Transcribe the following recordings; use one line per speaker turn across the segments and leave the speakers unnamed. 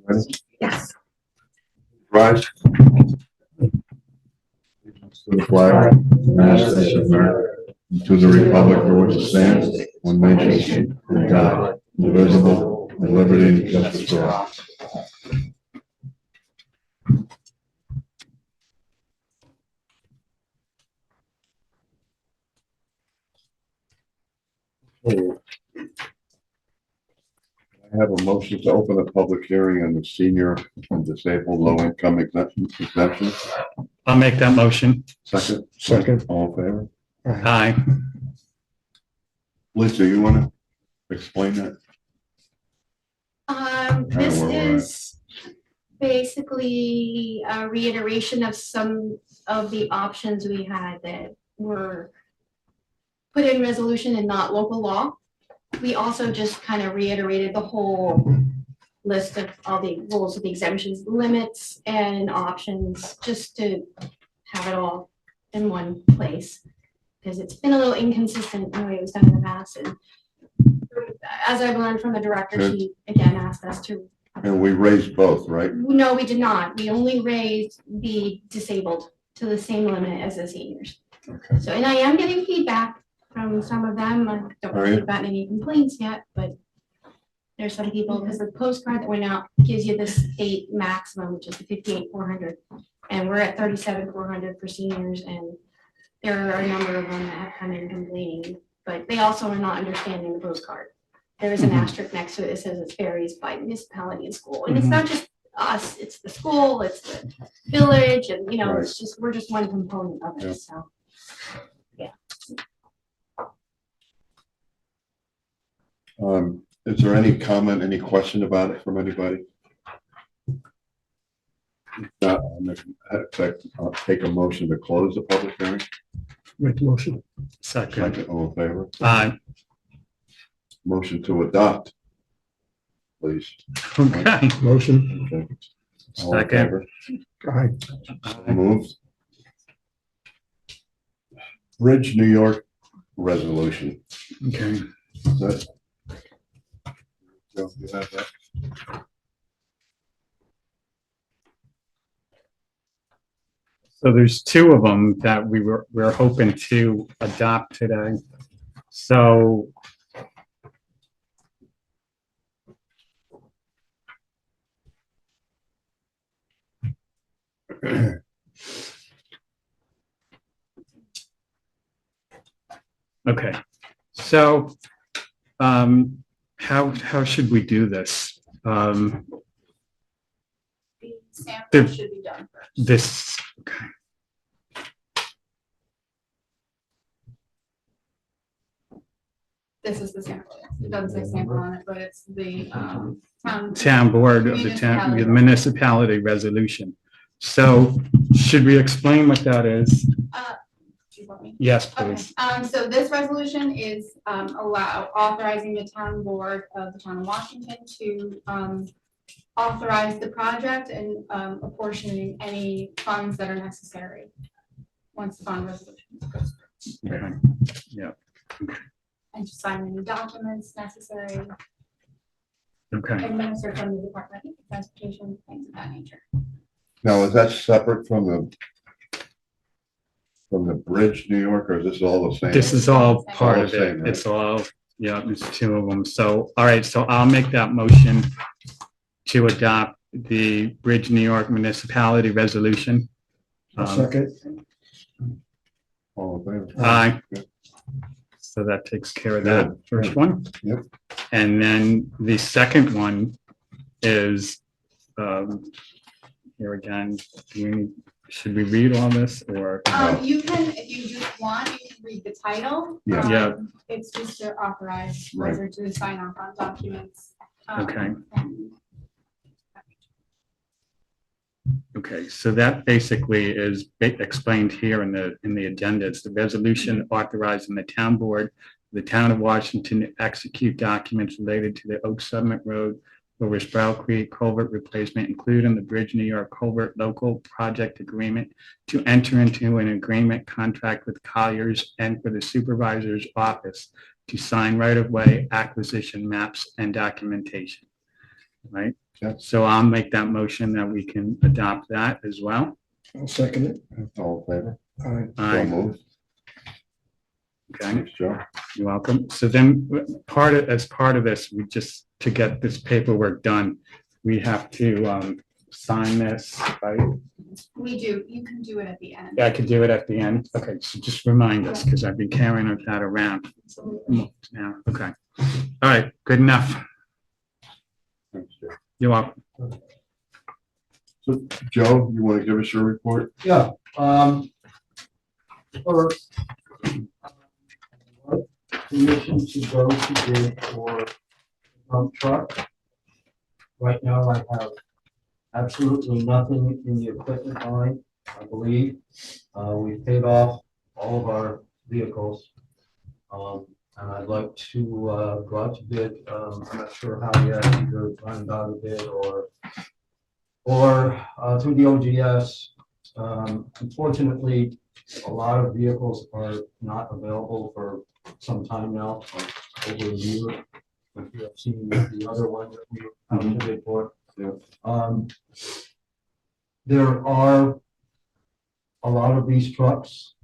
Ready?
Yes.
Rise. To the flag of the United States of America, and to the republic for which it stands, one nation, under God, indivisible, with liberty and justice for all. I have a motion to open a public hearing on the senior and disabled low-income exemption.
I'll make that motion.
Second.
Second.
All in favor?
Aye.
Lisa, you want to explain that?
This
where we're
is basically a reiteration of some of the options we had that were put in resolution and not local law. We also just kind of reiterated the whole list of all the rules of the exemptions, limits and options, just to have it all in one place. Because it's been a little inconsistent in the way it was done in the past. And as I've learned from the director, she again asked us to.
And we raised both, right?
No, we did not. We only raised the disabled to the same limit as the seniors.
Okay.
So, and I am getting feedback from some of them. I don't know
Are
if
you?
we've gotten any complaints yet, but there's some people, because the postcard that went out gives you the state maximum, which is the 58,400. And we're at 37,400 for seniors, and there are a number of them that have come in complaining, but they also are not understanding the postcard. There is an asterisk next to it that says it varies by municipality and school. And it's not just us, it's the school, it's the village, and it's just, we're just one component of it,
Yeah.
so.
Is there any comment, any question about it from anybody? Not, I'll take a motion to close the public hearing.
Make the motion.
Second.
Second, all in favor?
Aye.
Motion to adopt, please.
Okay.
Motion.
Okay. All in
Second.
favor?
Aye.
Moved. Bridge New York resolution.
Okay.
Is that? Joe, you have that?
So there's two of them that we're hoping to adopt today. So okay. So how should we do this?
The sample should be done first.
This, okay.
This is the sample. It doesn't say sample on it, but it's the
Town board of the town, the municipality resolution. So should we explain what that is?
Do you want me?
Yes,
Okay,
please.
so this resolution is authorizing the town board of the town of Washington to authorize the project and apportioning any funds that are necessary once the bond resolution goes through.
Okay. Yeah,
And to sign any documents necessary,
okay.
administered from the Department of Transportation, things of that nature.
Now, is that separate from the Bridge New York, or is this all the same?
This is all part
All
of
the same,
it.
right?
It's all, yeah, there's two of them. So, all right, so I'll make that motion to adopt the Bridge New York Municipality Resolution.
Second.
All in favor?
Aye.
Good.
So that takes care of that
Good.
first one.
Yep.
And then the second one is, here again, should we read all this or?
You can, if you just want, you can read the title.
Yeah.
Yeah.
It's just to authorize
Right.
Wizard to sign off on documents.
Okay.
and-
Okay, so that basically is explained here in the agenda. It's the resolution authorizing the town board, the town of Washington to execute documents related to the Oak Summit Road over Sprout Creek culvert replacement, including the Bridge New York Culvert Local Project Agreement, to enter into an agreement contract with Colliers and for the supervisor's office to sign right-of-way acquisition maps and documentation. Right?
Yeah.
So I'll make that motion that we can adopt that as well.
I'll second it.
All in favor?
Aye.
So
Aye.
moved.
Okay,
Thanks, Joe.
you're welcome. So then as part of this, we just, to get this paperwork done, we have to sign this, right?
We do, you can do it at the end.
Yeah, I could do it at the end. Okay, so just remind us, because I've been carrying that around now. Okay. All right, good enough.
Thanks, Joe.
You're welcome.
So, Joe, you want to give us your report?
Yeah, first, permission to go to bid for dump truck. Right now, I have absolutely nothing in the equipment line, I believe. We paid off all of our vehicles. And I'd like to go out to bid, I'm not sure how yet, either find out a bid or through the OGS. Unfortunately, a lot of vehicles are not available for some time now, like over a year. If you have seen the other one that we have to bid for.
Yeah.
There are a lot of these trucks,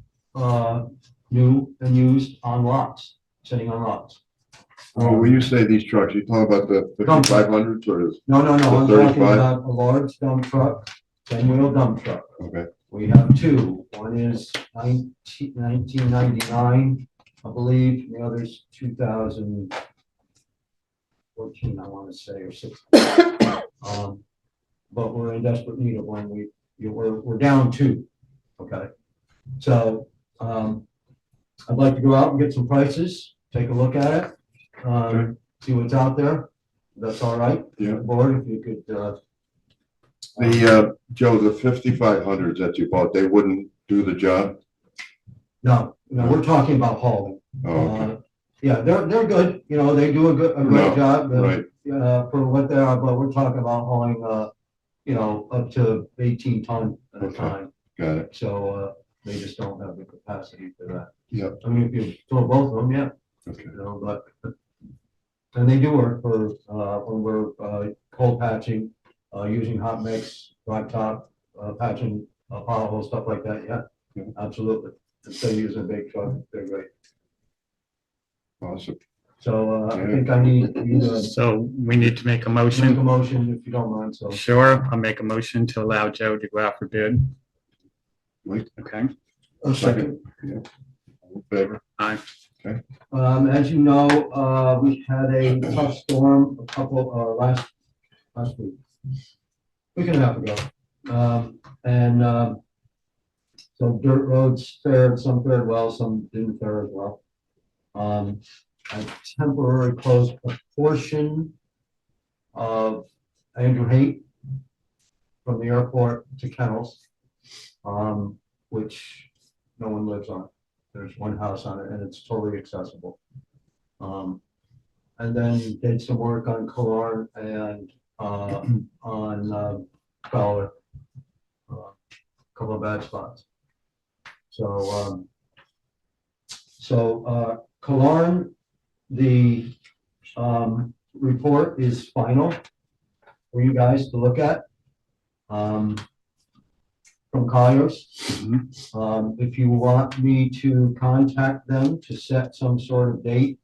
new and used on lots, sitting on lots.
Oh, when you say these trucks, you talking about the
Dump truck.
5500s or is,
No, I'm
The
talking
35?
about a large dump truck, 10-wheel dump truck.
okay,
We have two. One is 1999, I believe, and the other's 2014, I want to say, or 16. But we're in desperate need of one. We're down two. Okay. So, I'd like to go out and get some prices, take a look at it, see what's out there. That's all right.
Yeah.
Board, if you could,
Joe, the 5500s that you bought, they wouldn't do the job?
no, we're talking about hauling.
Oh, okay,
Yeah, they're good, they do a
No,
great job,
right,
for what they are, but we're talking about hauling, up to 18 ton at a
Okay.
time.
got it,
So, they just don't have the capacity for that.
Yep.
I mean, if you throw both of them, yeah,
okay,
but, and they do work for, when we're, cold patching, using hot mix, blacktop, patching, potholes, stuff like that, yeah,
Yeah.
absolutely. If they use a big truck, they're great.
awesome.
So, I think I need you to
So we need to make a
make a
motion.
motion if you don't mind, so.
Sure, I'll make a motion to allow Joe to go out for bid.
Mike?
Okay,
I'll second.
All in favor?
aye.
As you know, we had a tough storm a couple, last week. Week and a half ago. So dirt roads fared, some fared well, some didn't fare as well. I temporarily closed a portion of Andrew Haight from the airport to Kennels, which no one lives on. There's one house on it and it's totally accessible. And then did some work on Killorn and on Fowler. Couple of bad spots. So Killorn, the report is final for you guys to look at. From Colliers. If you want me to contact them to set some sort of date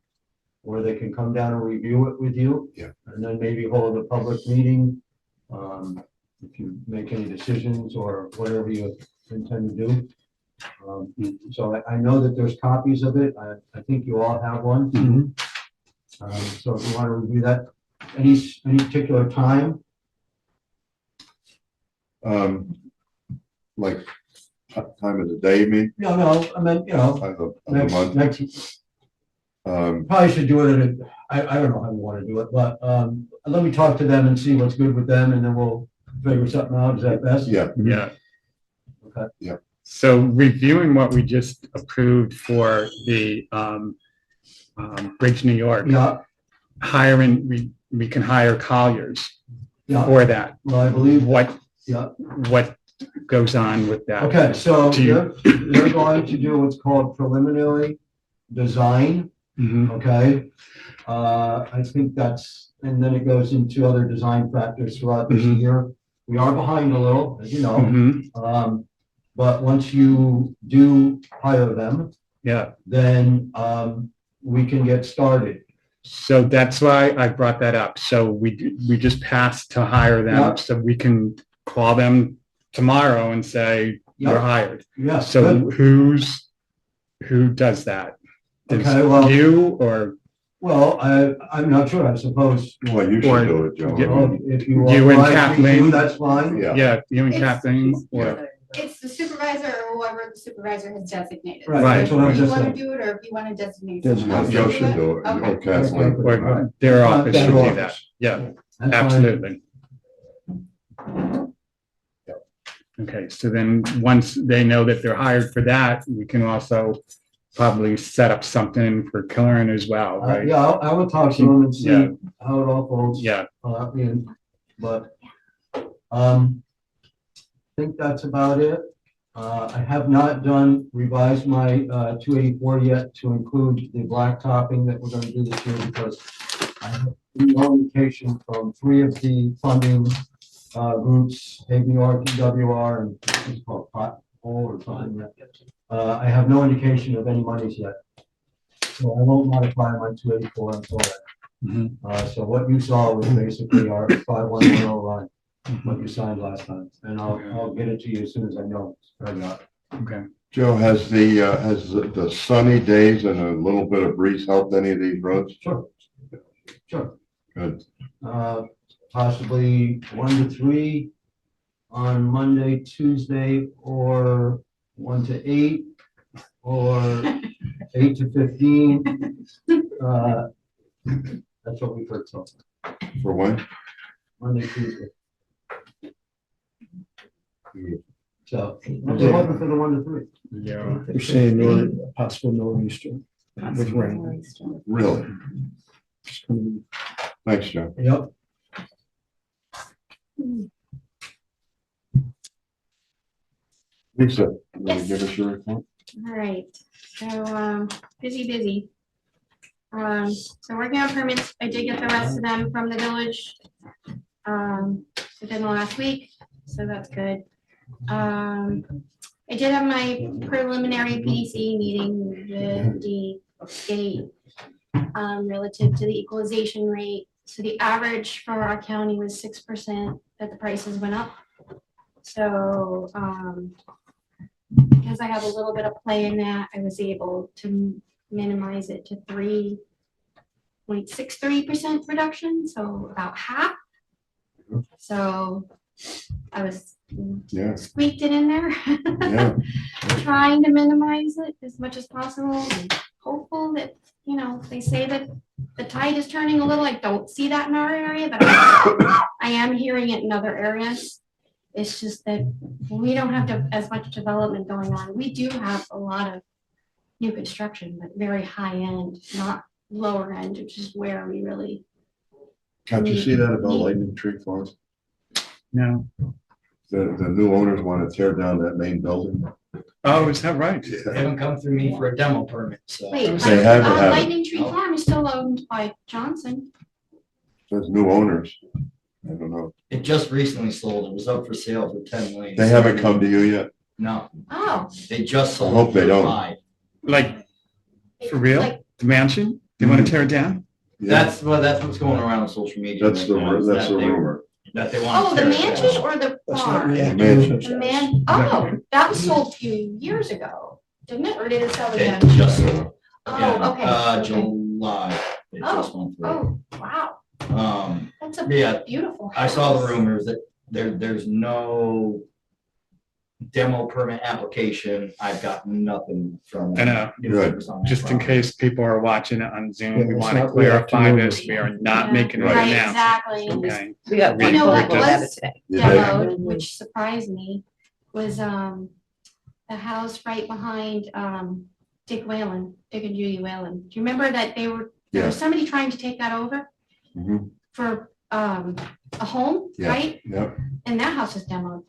where they can come down and review it with you.
Yeah.
And then maybe hold a public meeting, if you make any decisions or whatever you intend to do. So I know that there's copies of it. I think you all have one. So if you want to review that, any particular time?
Like, time of the day, you mean?
No, I mean,
Of the month?
next,
Um,
probably should do it I don't know how you want to do it, but, let me talk to them and see what's good with them and then we'll figure something out. Is that best?
yeah,
Yeah.
Okay.
So reviewing what we just approved for the Bridge New York,
Yeah,
hiring, we can hire Colliers
yeah,
for that.
well, I believe,
What
yeah.
goes on with that?
Okay, so
Do you-
they're going to do what's called preliminary design,
Mhm.
okay? I think that's and then it goes into other design factors throughout this
Mhm.
year. We are behind a little, as you know,
Mhm.
but once you do hire them,
Yeah,
then, we can get started.
so that's why I brought that up. So we just passed to hire
Yeah.
them, so we can call them tomorrow and say, you're
Yeah.
hired.
Yes,
So
good.
who does that? Does
Okay, well-
you or
Well, I'm not sure, I suppose.
Well, you
Or-
should do it, Joe.
Yeah.
Well, if you
You and
authorize me to,
Kathleen.
that's fine.
Yeah.
yeah, you and
It's-
Kathleen or
It's the supervisor or whoever the supervisor has designated.
Right,
So
that's
if
what I was
you
just
want
saying.
to do it, or if you want to designate.
Designate.
someone else
Joe
to
should do it,
Okay.
or Kathleen.
or their office should do
Their
that.
office.
Yeah,
That's fine.
absolutely. Okay, so then once they know that they're hired for that, we can also probably set up something for Karen as well, right?
Yeah, I will talk to them and see
Yeah.
how it all folds.
Yeah,
But, I think that's about it. I have not revised my, 284 yet to include the black topping that we're gonna do this year because I have no indication from 3 of the funding, groups, ABR, PWR, and it's called pothole or something. I have no indication of any monies yet. So I won't modify my 284 until then.
Mhm.
So what you saw was basically our 5110 line, what you signed last time, and I'll get it to you as soon as I know. I got it.
okay.
Joe, has the sunny days and a little bit of breeze helped any of these roads?
Sure. Sure.
Good.
Possibly 1 to 3 on Monday, Tuesday, or 1 to 8, or 8 to 15. That's what we've heard so far.
For when?
Monday, Tuesday. So, I'm just hoping for the 1 to 3.
Yeah,
They're saying possible nor'easter with rain.
Really?
It's coming.
Thanks, Joe.
Yep.
Lisa, you want
Yes.
to give us your report?
All right, so, busy. So working on permits, I did get the rest of them from the village, within the last week, so that's good. I did have my preliminary PDC meeting with the state, relative to the equalization rate. So the average for our county was 6%, that the prices went up. So, because I have a little bit of play in that, I was able to minimize it to 3.63% reduction, so about half. So I was
Yeah,
squeaked it in there,
yeah.
trying to minimize it as much as possible, and hopeful that, they say that the tide is turning a little. I don't see that in our area, but I am hearing it in other areas. It's just that we don't have as much development going on. We do have a lot of new construction, but very high end, not lower end, which is where we really.
Can't you see that about Lightning Tree Farms?
no.
The new owners want to tear down that main building.
Oh, is that right?
They haven't come through me for a demo permit, so.
Wait,
They have to have it.
Lightning Tree Farm is still owned by Johnson.
There's new owners. I don't know.
It just recently sold. It was up for sale for 10 million.
They haven't come to you yet?
No,
Oh.
they just sold.
hope they
for
don't.
5.
Like, for real?
Like,
The mansion? They want to tear it down?
Yeah,
That's what's going around on social media.
that's the,
right now, is
that's
that
the
they-
rumor.
That they want.
Oh, the mansion or the
That's not
farm?
reactive.
Mansion.
The man, oh, that was sold a few years ago, didn't it? Or did it sell
It
again?
just sold. Yeah,
Oh, okay. okay.
July. It just went through.
Oh, wow. That's a
Yeah,
beautiful.
I saw the
house.
rumors that there's no demo permit application. I've got nothing from.
I know.
newspapers on that
Just in
property.
case people are watching it on Zoom,
Yeah,
we
it's
want to
not reactive
clarify
notice.
this. We are not
Yeah,
making an
Right,
announcement.
exactly.
Okay.
We got
You
one
know what
photo of
was-
it today.
You did?
Demoed, which surprised me, was, the house right behind, Dick Whalen, Dick and Judy Whalen. Do you remember that there
Yeah.
was somebody trying to take that over
Mhm.
for, a home,
Yeah.
right?
Yep.
And that house is demoed.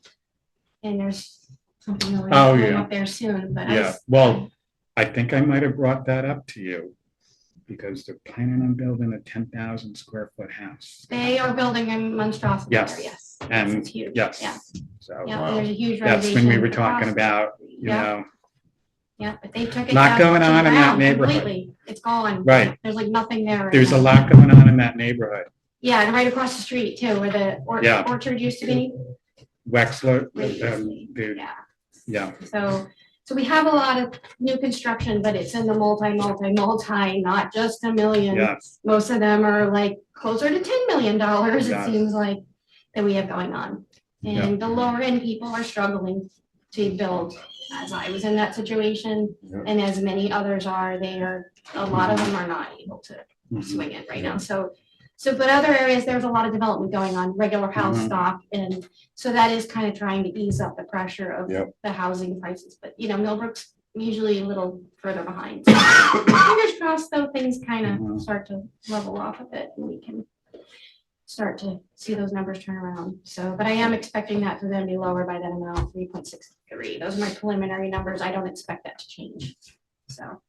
And there's something going
Oh, yeah.
up there soon, but I
Yeah,
was-
well, I think I might have brought that up to you. because they're planning on building a 10,000 square foot house.
They are building a monstrosity there,
Yes.
yes.
And
It's huge.
yes,
Yeah,
so
yeah, there's a huge
that's
renovation.
when we were talking
across-
about, you
Yeah.
know,
Yeah, but they took it
Lot
down to
going
the
on in that
ground
neighborhood.
completely. It's gone.
Right.
There's like nothing there. right
there's a
now.
lot going on in that neighborhood.
Yeah, and right across the street too, where the
Yeah.
orchard used to be.
Wexler,
previously.
the,
Yeah,
yeah,
so we have a lot of new construction, but it's in the multi, not just a million.
yes,
Most of them are like closer to $10 million, it
Yes.
seems like, that we have going on.
Yeah.
And the lower end people are struggling to build, as I was in that situation,
Yeah.
and as many others are, a lot of them are not able to
Mhm.
swing it right now, but other areas, there's a lot of development going on, regular house
Mhm.
stock, and so that is kind of trying to ease up the pressure of
Yep.
the housing prices, but Millbrook's usually a little further behind. So, fingers crossed, though, things kind
Mhm.
of start to level off a bit, and we can start to see those numbers turn around, so, but I am expecting that for them to be lower by that amount, 3.63, those are my preliminary numbers, I don't expect that to change, so.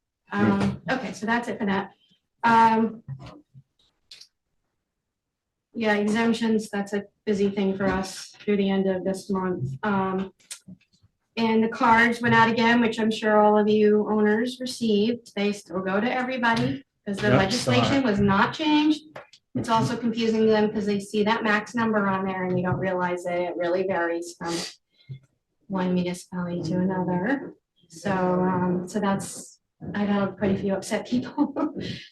Okay, so that's it for that. Yeah, exemptions, that's a busy thing for us through the end of this month. And the cards went out again, which I'm sure all of you owners received. They still go to everybody because the
Yep, saw
legislation was not changed. It's also confusing them because they see that max number on there and you don't realize that it really varies from one municipality to another. So, that's, I got quite a few upset people.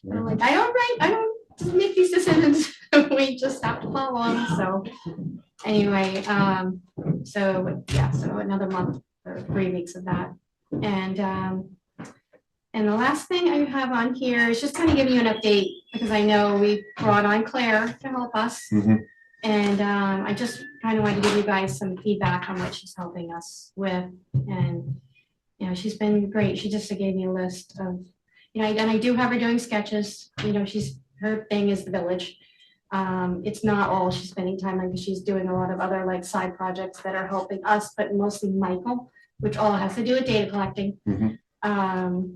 They're like, I don't make these decisions. We just have to follow them. So anyway, so another month or 3 weeks of that. And the last thing I have on here is just kind of giving you an update because I know we brought on Claire to help us.
Mhm.
And I just kind of wanted to give you guys some feedback on what she's helping us with. And, she's been great. She just gave me a list of, and I do have her doing sketches. Her thing is the village. It's not all she's spending time on because she's doing a lot of other like side projects that are helping us, but mostly Michael, which all has to do with data collecting.
Mhm.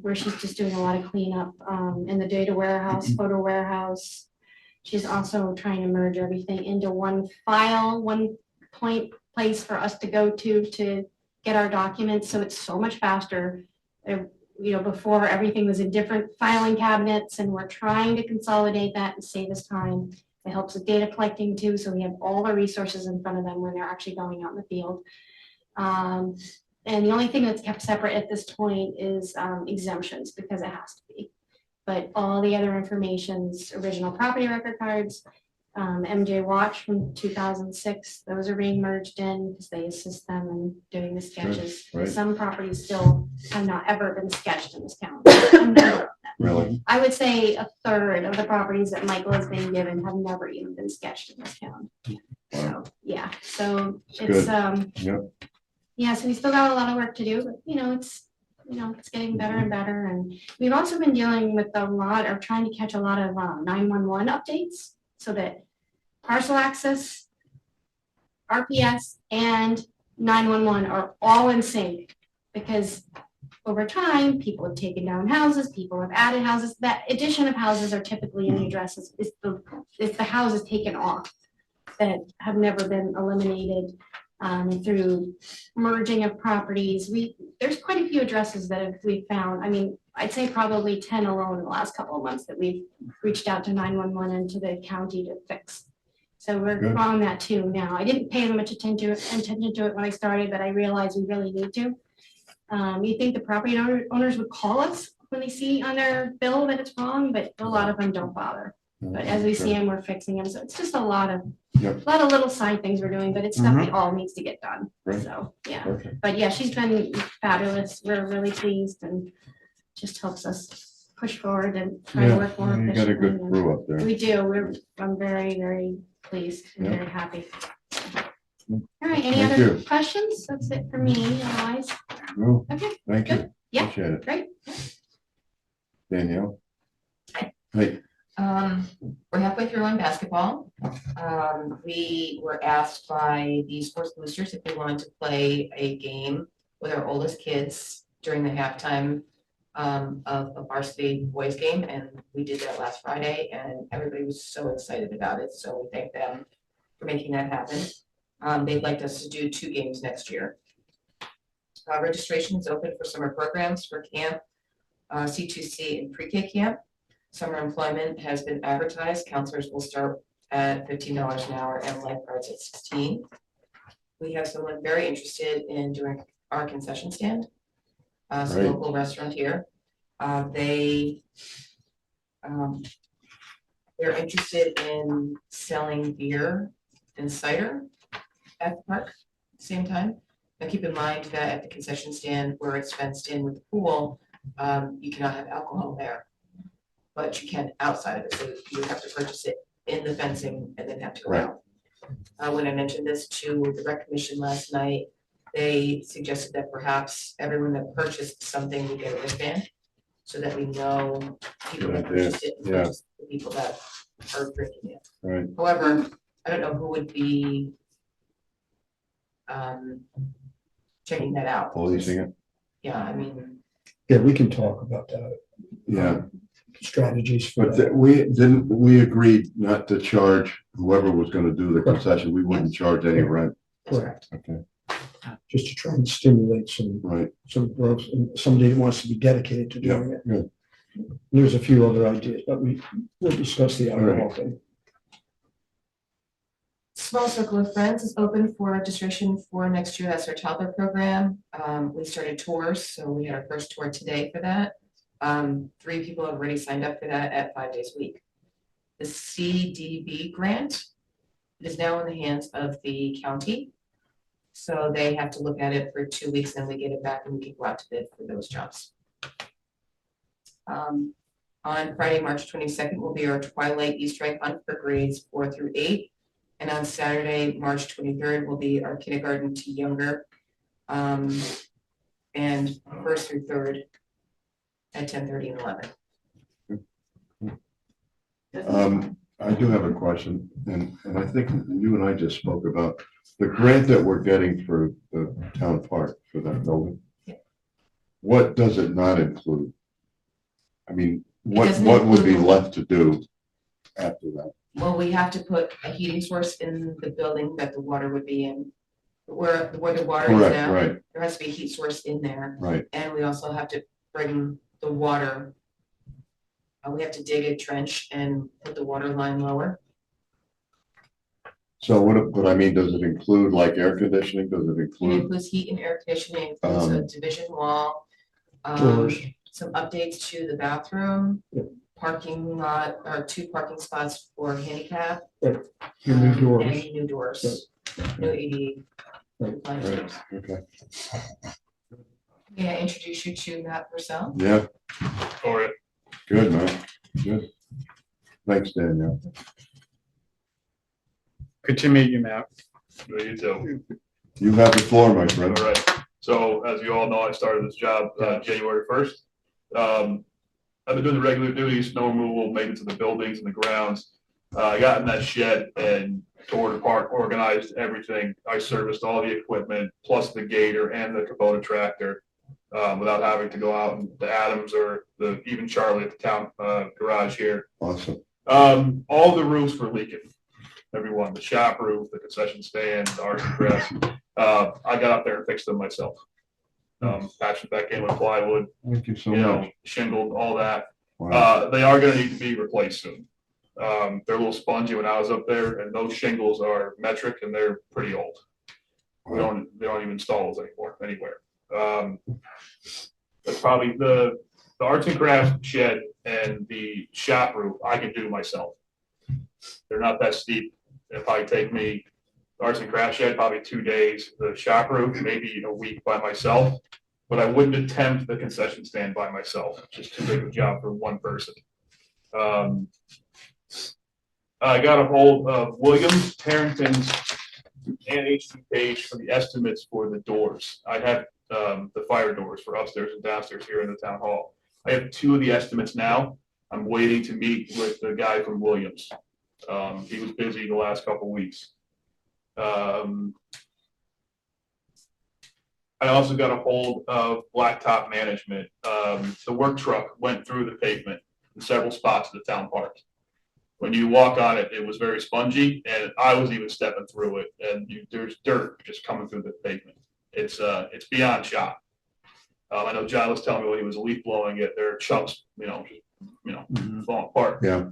Where she's just doing a lot of cleanup in the data warehouse, photo warehouse. She's also trying to merge everything into one file, one place for us to go to get our documents. So it's so much faster. Before everything was in different filing cabinets and we're trying to consolidate that and save us time. It helps with data collecting too, so we have all the resources in front of them when they're actually going out in the field. And the only thing that's kept separate at this point is exemptions because it has to be. But all the other information's original property record cards, MJ Watch from 2006, those are being merged in because they assist them in doing the sketches.
right.
Some properties still have not ever been sketched in this county.
Really?
I would say a third of the properties that Michael has been given have never even been sketched in this county.
Wow.
So, yeah, so
It's
it's,
Yep.
yeah, so we still got a lot of work to do, but it's getting better and better. And we've also been dealing with trying to catch a lot of 911 updates so that parcel access, RPS, and 911 are all in sync because over time, people have taken down houses, people have added houses. That addition of houses are typically in the addresses. It's the houses taken off that have never been eliminated through merging of properties. There's quite a few addresses that we've found. I mean, I'd say probably 10 alone in the last couple of months that we've reached out to 911 and to the county to fix. So we're
Good.
on that too now. I didn't pay much attention to it when I started, but I realized we really need to. You think the property owners would call us when they see on their bill that it's wrong, but a lot of them don't bother. But as we see them, we're fixing them. So it's just a lot of little side things we're doing, but it's stuff that all needs to get done.
Right.
So, yeah.
Perfect.
But yeah, she's been fabulous. We're really pleased and just helps us push forward and try to work more
You
efficiently.
got a good crew up there.
We do. I'm very, very pleased and
Yeah.
very happy. All right, any
Thank
other
you.
questions? That's it for me, otherwise.
No,
Okay,
thank you.
good. Yeah.
Appreciate it.
great.
Danielle? Hey,
We're halfway through on basketball. We were asked by the sports boosters if we wanted to play a game with our oldest kids during the halftime of a varsity boys game, and we did that last Friday, and everybody was so excited about it, so we thank them for making that happen. They'd like us to do 2 games next year. Registration is open for summer programs for camp, C2C and pre-K camp. Summer employment has been advertised. Counselors will start at $15 an hour and lifeguards at $16. We have someone very interested in doing our concession stand. It's a
Great.
local restaurant here. They're interested in selling beer and cider at the park at the same time. Now keep in mind that at the concession stand where it's fenced in with the pool, you cannot have alcohol there. But you can outside of it, so you would have to purchase it in the fencing and then have to go
Right.
out. When I mentioned this to the rec commission last night, they suggested that perhaps everyone that purchased something would get a wristband, so that we know people that
Good idea.
purchased it, and
Yeah.
versus the people that are drinking it.
Right.
However, I don't know who would be checking that out.
Policing it.
Yeah, I mean,
Yeah, we can talk about that,
Yeah.
strategies for
But
that.
we agreed not to charge whoever was gonna do the concession, we wouldn't charge any rent.
that's
Correct.
correct.
Okay,
Just to try and stimulate some
right,
growth, and somebody that wants to be dedicated to
yeah,
doing it.
good.
There's a few other ideas, but we'll discuss the alcohol thing.
Small Circle of Friends is open for registration for next year. That's our toddler program. We started tours, so we had our first tour today for that. 3 people have already signed up for that at 5 days a week. The CDB grant is now in the hands of the county. So they have to look at it for 2 weeks, then we get it back and we can go out to bid for those jobs. On Friday, March 22nd will be our Twilight Easter egg hunt for grades 4 through 8. And on Saturday, March 23rd will be our kindergarten to younger. And 1st through 3rd at 10:30 and 11.
I do have a question, and I think you and I just spoke about the grant that we're getting for the town park for that building. What does it not include? I mean, what
doesn't
would be
include-
left to do after that?
Well, we have to put a heating source in the building that the water would be in. Where the water is
Correct,
now,
right,
there has to be a heat source in there.
right,
And we also have to bring the water. We have to dig a trench and put the water line lower.
so what I mean, does it include like air conditioning, does it
It
include?
includes heat and air conditioning, it includes a division wall.
Doors.
Some updates to the bathroom.
Yep.
Parking lot, or 2 parking spots for handicap.
Your new doors.
And new doors, new AD.
Right.
compliant
Right,
doors.
okay,
May I introduce you to Matt Purcell?
yeah,
All right.
good, man, good. Thanks, Danielle.
Good to meet you, Matt.
You too.
You have the floor, my friend.
All right. So as you all know, I started this job January 1st. I've been doing the regular duties, snow removal, maintenance of the buildings and the grounds. I got in that shed and tore it apart, organized everything. I serviced all the equipment, plus the Gator and the Kubota tractor, without having to go out and the Adams or even Charlie at the town garage here.
Awesome.
All the roofs were leaking. Everyone, the shop roof, the concession stand, the arts and crafts. I got up there and fixed them myself. Patched it back in with plywood,
Thank you so much.
shingled, all that.
Wow.
They are gonna need to be replaced soon. They're a little spongy when I was up there, and those shingles are metric and they're pretty old. They don't even install those anywhere. That's probably the arts and crafts shed and the shop roof I can do myself. They're not that steep. It'll probably take me, the arts and crafts shed, probably 2 days. The shop roof, maybe a week by myself. But I wouldn't attempt the concession stand by myself. It's just too big of a job for one person. I got a hold of Williams, Harrington's, and HT Page for the estimates for the doors. I have the fire doors for upstairs and downstairs here in the town hall. I have 2 of the estimates now. I'm waiting to meet with the guy from Williams. He was busy the last couple weeks. I also got a hold of Blacktop Management. The work truck went through the pavement in several spots in the town park. When you walk on it, it was very spongy, and I was even stepping through it, and there's dirt just coming through the pavement. It's beyond shot. I know John was telling me when he was leaf blowing it, there are chunks, falling apart.
Yeah.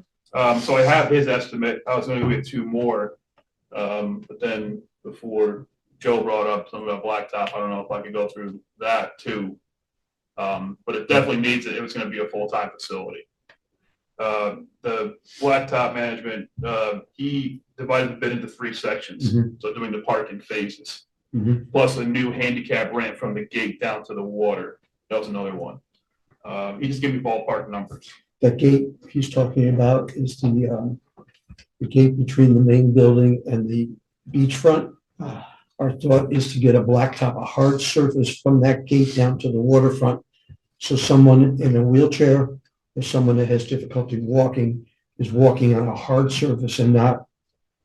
So I have his estimate. I was going to get 2 more, but then before Joe brought up something about blacktop, I don't know if I could go through that too. But it definitely needs it. It was going to be a full-time facility. The Blacktop Management, he divided the bid into 3 sections. So doing the parking phases, plus a new handicap ramp from the gate down to the water. That was another one. He just gave me ballpark numbers.
That gate he's talking about is the gate between the main building and the beachfront. Our thought is to get a blacktop, a hard surface from that gate down to the waterfront. So someone in a wheelchair or someone that has difficulty walking is walking on a hard surface and not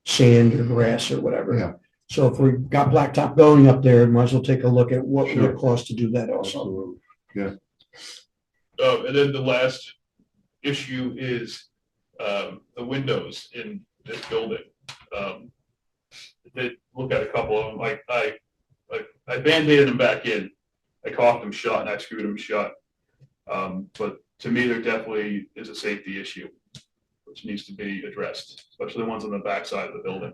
sand or grass or whatever.
Yeah.
So if we got blacktop going up there, might as well take a look at what would
Sure.
it cost to do that also.
Absolutely. Yeah.
And then the last issue is the windows in this building. Did look at a couple of them. Like I band-aided them back in. I caulked them shut and I screwed them shut. But to me, there definitely is a safety issue which needs to be addressed, especially the ones on the back side of the building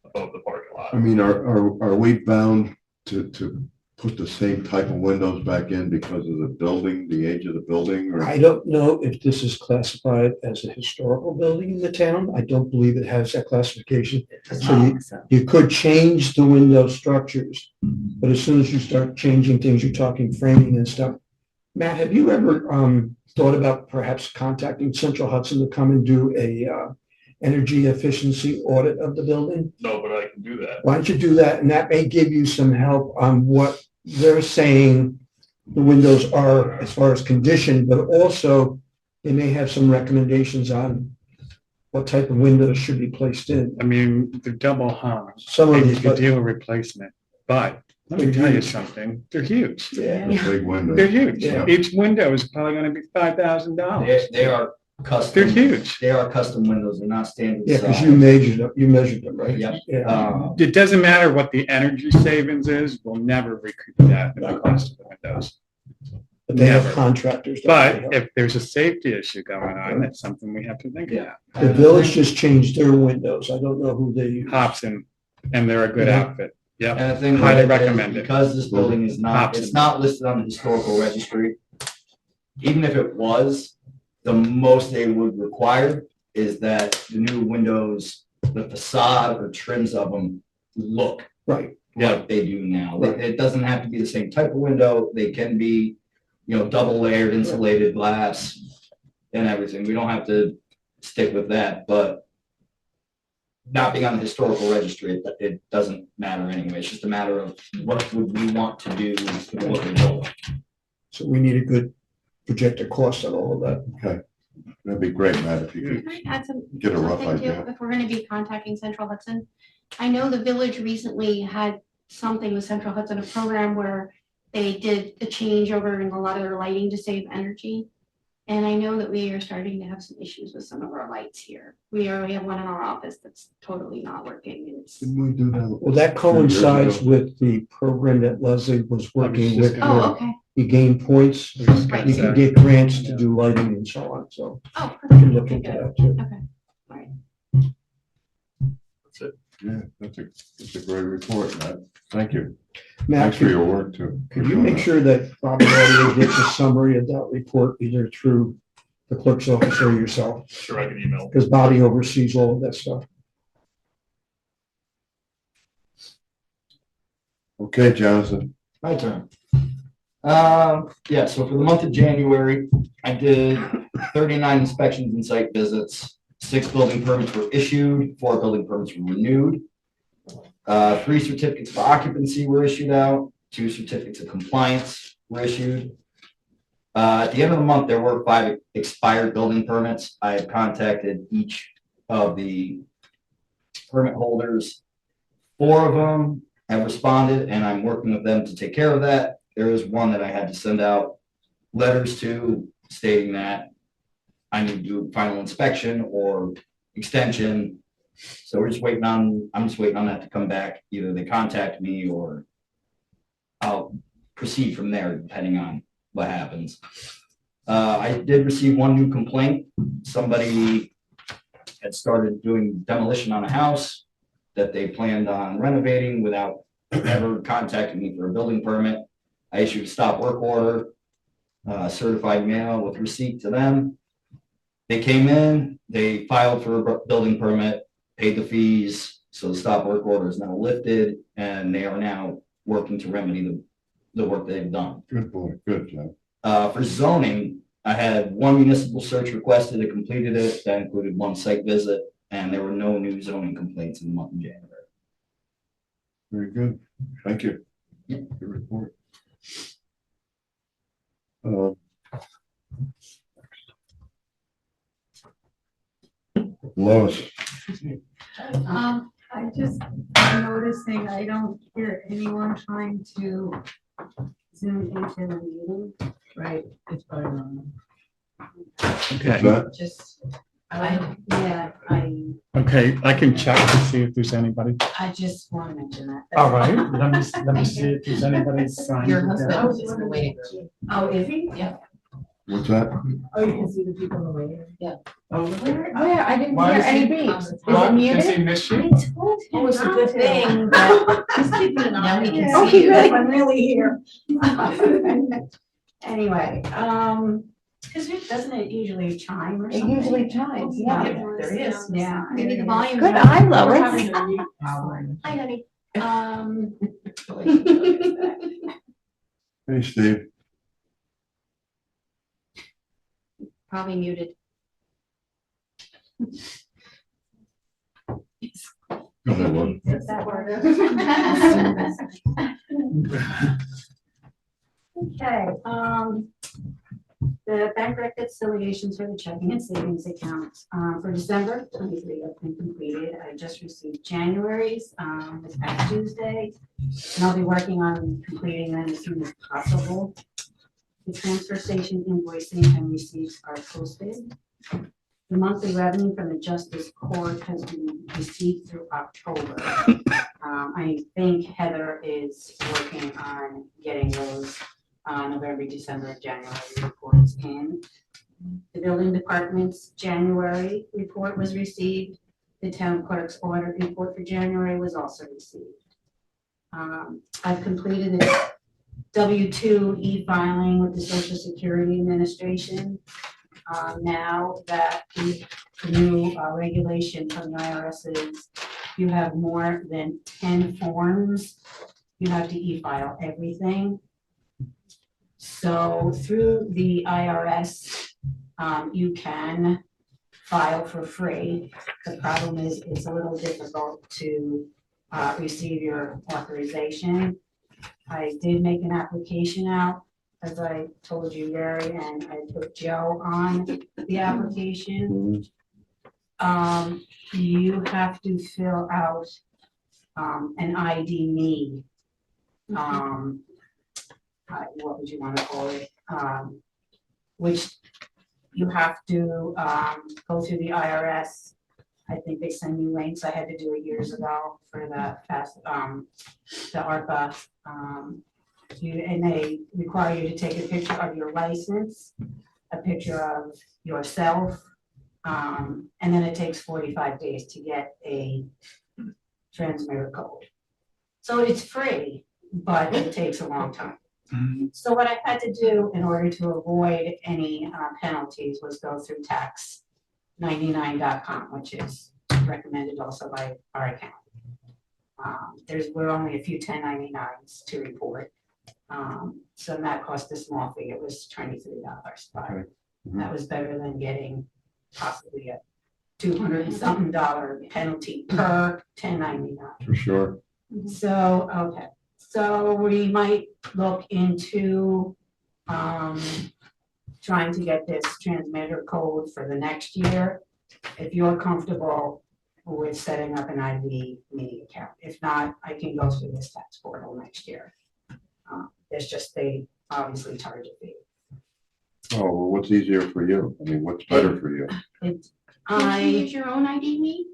above the parking lot.
I mean, are we bound to put the same type of windows back in because of the building, the age of the building, or?
I don't know if this is classified as a historical building in the town. I don't believe it has that classification. So you could change the window structures, but as soon as you start changing things, you're talking framing and stuff. Matt, have you ever thought about perhaps contacting Central Hudson to come and do a energy efficiency audit of the building?
No, but I can do that.
Why don't you do that? And that may give you some help on what they're saying the windows are as far as condition, but also they may have some recommendations on what type of windows should be placed in.
I mean, they're double hung.
Some of
And you
these,
could
but
do a replacement, but let me tell you something, they're huge.
yeah,
The big window.
They're huge.
Yeah.
Each window is probably gonna be $5,000.
They are custom.
They're huge.
They are custom windows. They're not standard.
yeah, because
size.
you measured them, right?
Yep.
Yeah.
It doesn't matter what the energy savings is, we'll never recoup that in the cost of the windows.
But they have
Never.
contractors. that
But
help.
if there's a safety issue going on, that's something we have to think about.
The village just changed their windows. I don't know who they use.
Hobson, and they're a good
Yeah.
outfit. Yep.
And the thing
Highly
with it is
recommend it.
because this building is not,
Hobson.
it's not listed on the historical registry. Even if it was, the most they would require is that the new windows, the facade or trims of them look
Right.
like they do now.
Right.
It doesn't have to be the same type of window. They can be, double layered insulated glass and everything. We don't have to stick with that, but not being on the historical registry, it doesn't matter anyway. It's just a matter of what would we want to do with the look and feel.
So we need a good projected cost on all of that.
Okay, that'd be great, Matt, if you could
Can I add some?
get a rough
something too,
idea.
if we're gonna be contacting Central Hudson? I know the village recently had something with Central Hudson, a program where they did a changeover in a lot of their lighting to save energy. And I know that we are starting to have some issues with some of our lights here. We have one in our office that's totally not working. and It's,
Didn't we do that?
Well, that coincides with the program that Leslie was working with.
just
oh,
where
okay.
You gain points,
I was just gonna
Right.
you
say.
can get grants to do lighting and so on. So
Oh,
we can
perfect.
look
Okay,
into
good.
that too.
Okay, all right.
Yeah, that's a great report, Matt. Thank you.
Matt,
Thanks for your work too.
could you make sure that Bobby Audio gets a summary of that report either through the clerk's office or yourself?
Sure, I can email.
Because Bobby oversees all of that stuff.
Okay, Jonathan.
My turn. Yeah, so for the month of January, I did 39 inspections and site visits. 6 building permits were issued, 4 building permits were renewed. 3 certificates of occupancy were issued out, 2 certificates of compliance were issued. At the end of the month, there were 5 expired building permits. I have contacted each of the permit holders. 4 of them have responded, and I'm working with them to take care of that. There is one that I had to send out letters to stating that I need to do final inspection or extension. So I'm just waiting on that to come back. Either they contact me or I'll proceed from there, depending on what happens. I did receive one new complaint. Somebody had started doing demolition on a house that they planned on renovating without ever contacting me for a building permit. I issued a stop work order, certified mail with receipt to them. They came in, they filed for a building permit, paid the fees, so the stop work order is now lifted, and they are now working to remedy the work they've done.
Good boy, good job.
For zoning, I had one municipal search requested, I completed it, that included one site visit, and there were no new zoning complaints in the month of January.
Very good. Thank you. Good report. Lois,
I'm noticing I don't hear anyone trying to zoom into the meeting.
Right, it's going on.
is
Okay,
that,
Just,
Yeah,
okay, I can check to see if there's anybody.
I just want to mention that.
All right, let me see if there's anybody signed.
your
up.
husband has been waiting.
Oh, is he?
what's that?
Oh, you can see the people in the waiting room. Yeah.
Where? I didn't
Why
hear
is
any
he-
beeps. Is
Well,
it muted?
Does he miss
I
you?
told him
Oh, it's a
not
good
to.
thing,
but-
Just keep an eye. Now we can
Oh,
see
he
you.
really-
I'm really here.
Anyway, because it doesn't it usually chime or
It
something?
usually chimes, yeah, there is.
Yeah.
Maybe the volume.
Good
eye,
Lois.
Hi, honey.
Um,
Hey, Steve.
Probably muted.
Go ahead, Lois.
if that were. Okay, the bank reconciliations for the checking and savings accounts, for December 23 have been completed. I just received January's, this past Tuesday. And I'll be working on completing them as soon as possible. The transfer station invoicing and receipts are posted. The monthly revenue from the Justice Court has been received through October. I think Heather is working on getting those November, December, and January reports in. The building department's January report was received. The town clerk's audit report for January was also received. I've completed the W-2 e-filing with the Social Security Administration. Now that the new regulation from the IRS is you have more than 10 forms, you have to e-file everything. So through the IRS, you can file for free. The problem is it's a little difficult to receive your authorization. I did make an application out, as I told you, Gary, and I put Joe on the application. You have to fill out an ID me. What would you want to call it? Which you have to go through the IRS. I think they send you links. I had to do it years ago for the ARPA. And they require you to take a picture of your license, a picture of yourself, and then it takes 45 days to get a transmitter code. So it's free, but it takes a long time. So what I had to do in order to avoid any penalties was go through tax99.com, which is recommended also by our account. We're only a few 1099s to report. So that cost a small fee. It was $23, but that was better than getting possibly a $200 and something penalty per 1099.
For sure.
So, okay, so we might look into trying to get this transmitter code for the next year. If you're comfortable with setting up an IV mini account. If not, I can go through this tax portal next year. It's just they obviously charge a fee.
Oh, well, what's easier for you? I mean, what's better for you?
Can you use your own ID me?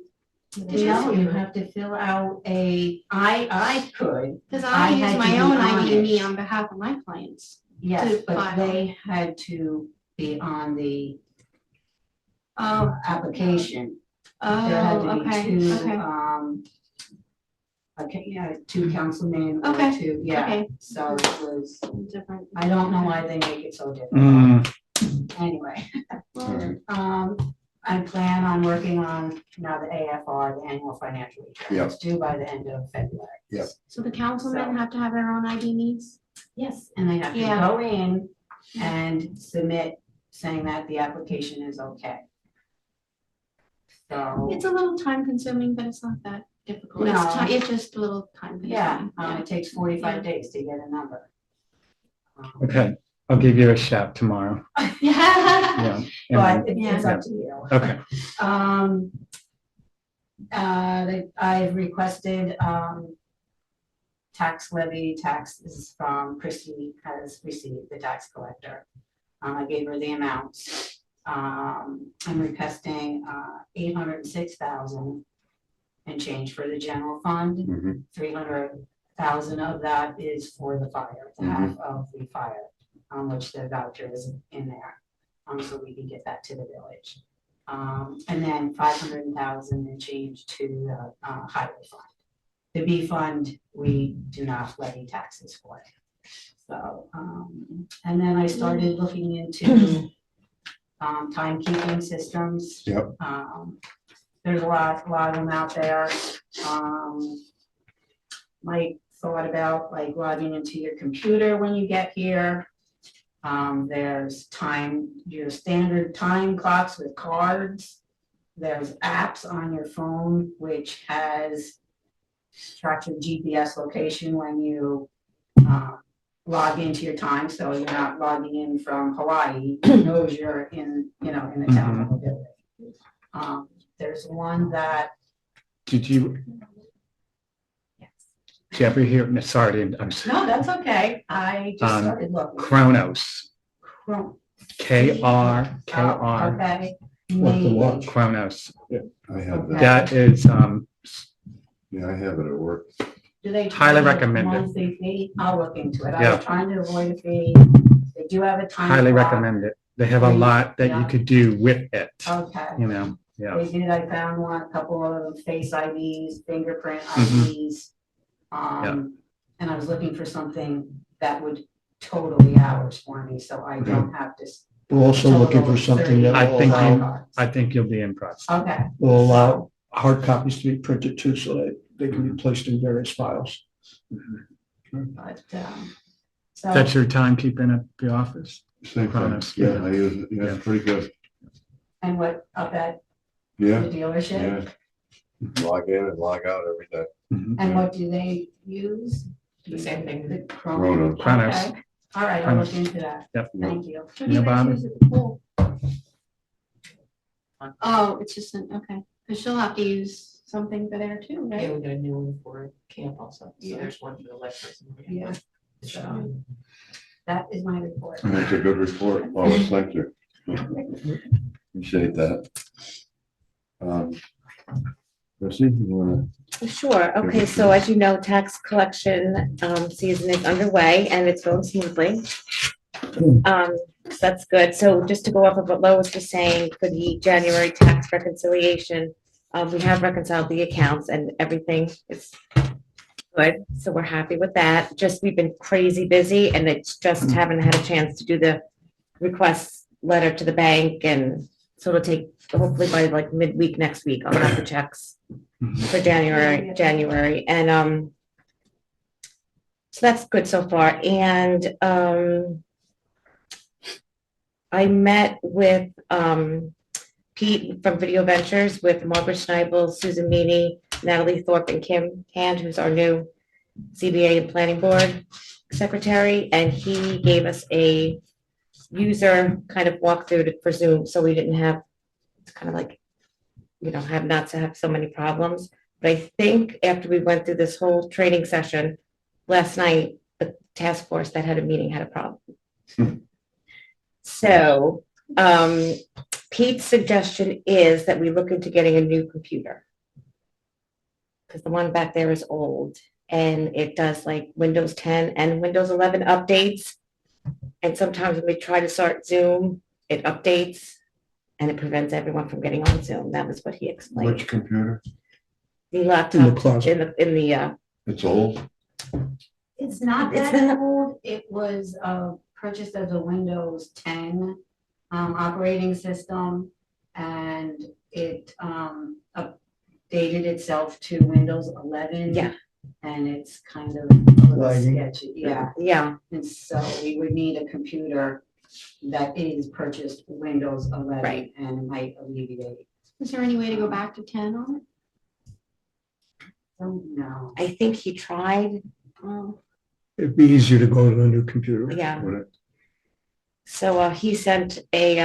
No, you have to fill out I could,
Because
I
I use
had to
my
be
own
on
ID
it.
me on behalf of my clients.
yes,
To
but
file.
they had to be on the
Oh,
application. There had
oh,
to be
okay,
two,
okay,
okay, yeah, two councilmen or
Okay,
two, yeah.
okay.
So it was,
Different.
I don't know why they make it so difficult.
Mm,
Anyway,
All right.
I plan on working on now the AFR, the annual financial return. It's due by the end of February.
Yeah.
So the councilmen have to have their own ID needs?
Yes, and they have to
Yeah.
go in and submit saying that the application is okay. So,
It's a little time consuming, but it's not that difficult.
No.
It's just a little time
yeah,
consuming.
it takes 45 days to get a number.
okay, I'll give you a shout tomorrow.
Yeah.
Yeah. and
But
then-
it's up to you.
Okay,
I've requested, tax levy taxes from Christie has received, the tax collector. I gave her the amounts. I'm requesting, 806,000 and change for the general fund.
Mhm.
300,000 of that is for the fire, the half of the fire, which the voucher is in there. So we can get that to the village. And then 500,000 and change to the highway fund. The B fund, we do not levy taxes for. So, and then I started looking into timekeeping systems.
Yep.
There's a lot of them out there. Mike thought about like logging into your computer when you get here. There's your standard time clocks with cards. There's apps on your phone which tracks your GPS location when you log into your time, so you're not logging in from Hawaii. It knows you're in the town of Hoville. There's one that.
did you ever hear, no, sorry, I'm sorry,
No, that's okay. I just started looking.
Kronos,
Chrome.
K-R,
Oh, okay.
What the
Maybe.
what?
Kronos.
I have that.
That is,
Yeah, I have it at work.
Do they?
Highly
charge a
recommend it.
monthly fee? I'll look into it. I
Yeah.
was trying to avoid a fee. They do have a time.
highly
clock.
recommend it. They have a lot that you
Yeah.
could do with it,
Okay.
yeah.
They did, I found a couple of face IDs, fingerprint
Mhm.
IDs. And I was looking for something that would total the hours for me, so I don't have to.
We're also looking for something that
I
will
think
allow,
I think you'll be impressed.
Okay,
will allow hard copies to be printed too, so that they can be placed in various files.
but, so,
That's your timekeeping at the office?
Same thing.
Kronos,
Yeah,
yeah.
I use it. Yeah,
Yeah.
it's pretty good.
and what, up at
Yeah,
the dealership?
yeah. Log in and log out every day.
Mhm.
And what do they use?
The same thing.
The
Chronos.
Chronos.
Okay. All right, I'll look into that.
Yep.
Thank you.
What do you
No
guys
problem.
use at the pool? Oh, it's just okay, because she'll have to use something for there too,
Yeah,
right?
we got a new one for camp also, so
Yeah.
there's one for the electric.
Yeah. So, that is my report.
And it's a good report. Lois, thank you. Appreciate that. Chrissy, you wanna?
Sure. Okay, so as you know, tax collection season is underway and it's going smoothly. So that's good. So just to go off of what Lois was saying for the January tax reconciliation, we have reconciled the accounts and everything is good. So we're happy with that. Just we've been crazy busy and it's just haven't had a chance to do the request letter to the bank, and so it'll take hopefully by like midweek next week, I'll have the checks for January, and so that's good so far. And I met with Pete from Video Ventures with Margaret Schneibel, Susan Meany, Natalie Thorpe, and Kim Hand, who's our new CBA and Planning Board secretary, and he gave us a user kind of walkthrough for Zoom, so we didn't have, it's kind of like have not to have so many problems. But I think after we went through this whole training session last night, the task force that had a meeting had a problem. So, Pete's suggestion is that we look into getting a new computer. Because the one back there is old and it does like Windows 10 and Windows 11 updates. And sometimes when we try to start Zoom, it updates and it prevents everyone from getting on Zoom. That was what he explained.
Which computer?
The
In the
laptop
closet.
in the
It's old.
It's not
It's
that
not-
old. It was purchased as a Windows 10 operating system. And it updated itself to Windows 11.
Yeah.
And it's kind of a little
Lagging.
sketchy, yeah.
yeah,
And so we would need a computer that is purchased Windows 11.
Right.
And it might alleviate.
Is there any way to go back to 10 on it?
Oh, no.
I think he tried.
It'd be easier to go to a new computer.
Yeah.
Would it?
So he sent a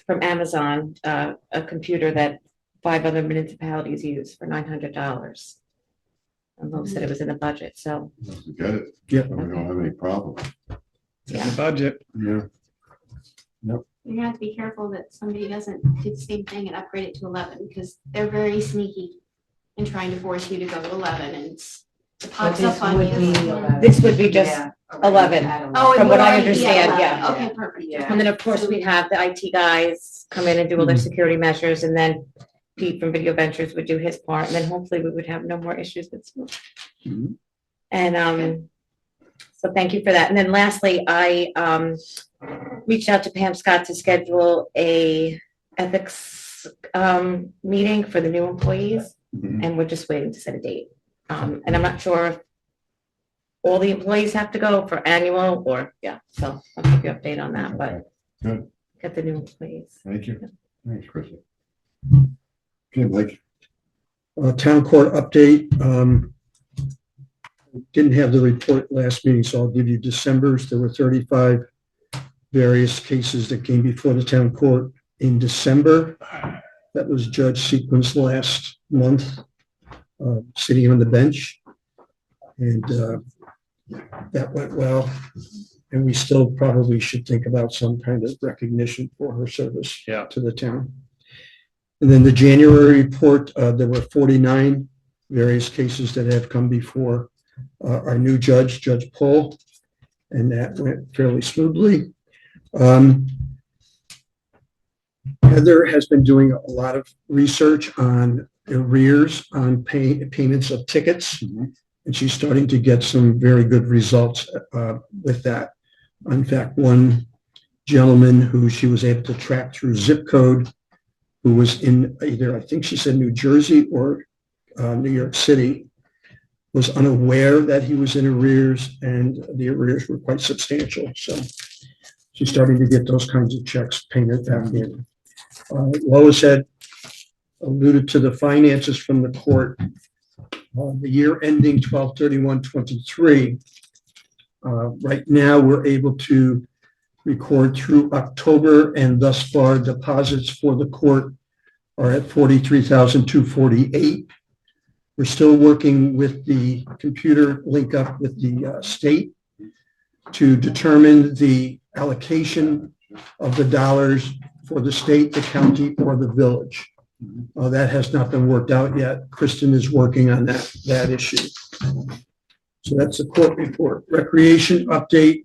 from Amazon a computer that 5 other municipalities use for $900. And Lo said it was in the budget, so
Get it?
Yeah.
We don't have any problem.
It's in the budget.
Yeah.
You're gonna have to be careful that somebody doesn't do the same thing and upgrade it to 11, because they're very sneaky in trying to force you to go to 11, and it pops
But
up on you.
This would be just
Yeah,
11.
Oh, it
From
would
what I
already be at
understand,
11.
yeah.
Okay, perfect.
Yeah.
And then, of course, we have the IT guys come in and do all their security measures, and then Pete from Video Ventures would do his part, and then hopefully we would have no more issues with Zoom.
Mhm.
And so thank you for that. And then lastly, I reached out to Pam Scott to schedule a ethics meeting for the new employees,
Mhm.
and we're just waiting to set a date. And I'm not sure if all the employees have to go for annual or, yeah, so I'll keep you updated on that, but
Good.
get the new employees.
Thank you. Thanks, Chrissy. Okay, Mike.
Town court update. Didn't have the report last meeting, so I'll give you December's. There were 35 various cases that came before the town court in December. That was Judge Sequin's last month, sitting on the bench. And that went well. And we still probably should think about some kind of recognition for her service
Yeah.
to the town. And then the January report, there were 49 various cases that have come before our new judge, Judge Pohl, and that went fairly smoothly. Heather has been doing a lot of research on arrears on payments of tickets, and she's starting to get some very good results with that. In fact, one gentleman who she was able to track through zip code, who was in either, I think she said New Jersey or New York City, was unaware that he was in arrears, and the arrears were quite substantial. So she's starting to get those kinds of checks painted back in. Lois had alluded to the finances from the court. The year ending 12/31/23. Right now, we're able to record through October, and thus far deposits for the court are at $43,248. We're still working with the computer link up with the state to determine the allocation of the dollars for the state, the county, or the village. That has not been worked out yet. Kristen is working on that issue. So that's the court report. Recreation update.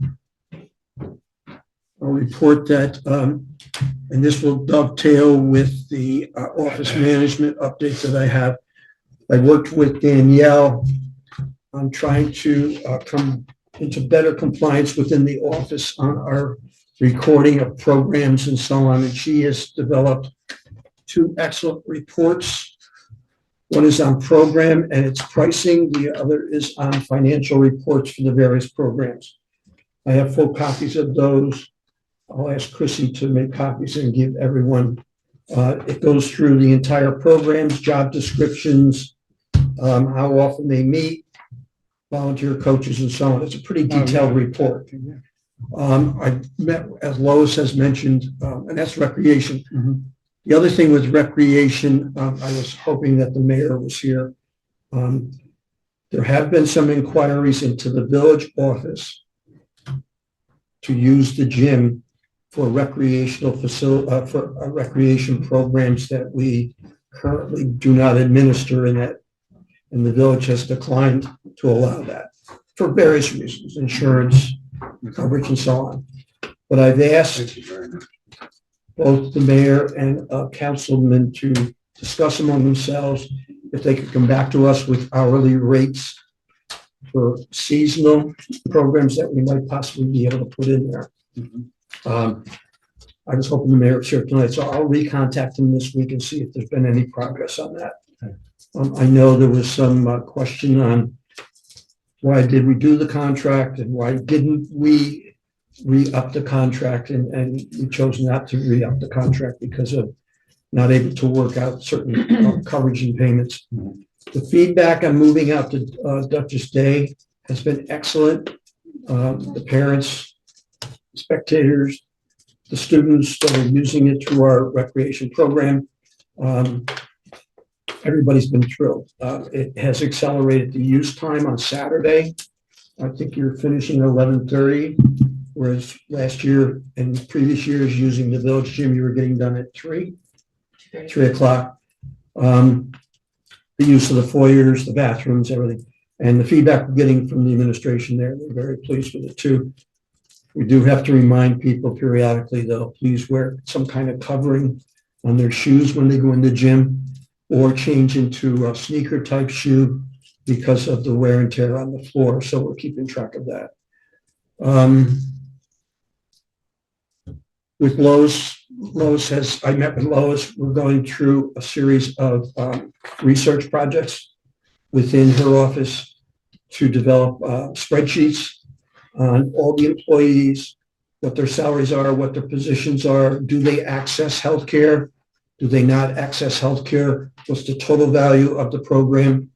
I'll report that, and this will dovetail with the office management updates that I have. I worked with Danielle on trying to come into better compliance within the office on our recording of programs and so on, and she has developed 2 excellent reports. One is on program and its pricing. The other is on financial reports for the various programs. I have full copies of those. I'll ask Chrissy to make copies and give everyone. It goes through the entire programs, job descriptions, how often they meet, volunteer coaches and so on. It's a pretty detailed report. I met, as Lois has mentioned, and that's recreation. The other thing with recreation, I was hoping that the mayor was here. There have been some inquiries into the village office to use the gym for recreational for recreation programs that we currently do not administer in that, and the village has declined to allow that for various reasons, insurance, coverage, and so on. But I've asked both the mayor and councilman to discuss among themselves if they could come back to us with hourly rates for seasonal programs that we might possibly be able to put in there. I was hoping the mayor was here tonight, so I'll recontact him this week and see if there's been any progress on that. I know there was some question on why did we do the contract and why didn't we re-up the contract, and we chose not to re-up the contract because of not able to work out certain coverage and payments. The feedback on moving out to Dutchess Day has been excellent. The parents, spectators, the students that are using it through our recreation program, everybody's been thrilled. It has accelerated the use time on Saturday. I think you're finishing at 11:30, whereas last year and previous years using the village gym, you were getting done at 3 o'clock. The use of the foyers, the bathrooms, everything. And the feedback we're getting from the administration there, they're very pleased with it too. We do have to remind people periodically, though, please wear some kind of covering on their shoes when they go in the gym, or change into a sneaker type shoe because of the wear and tear on the floor. So we're keeping track of that. With Lois I met with Lois. We're going through a series of research projects within her office to develop spreadsheets on all the employees, what their salaries are, what their positions are. Do they access healthcare? Do they not access healthcare? What's the total value of the program?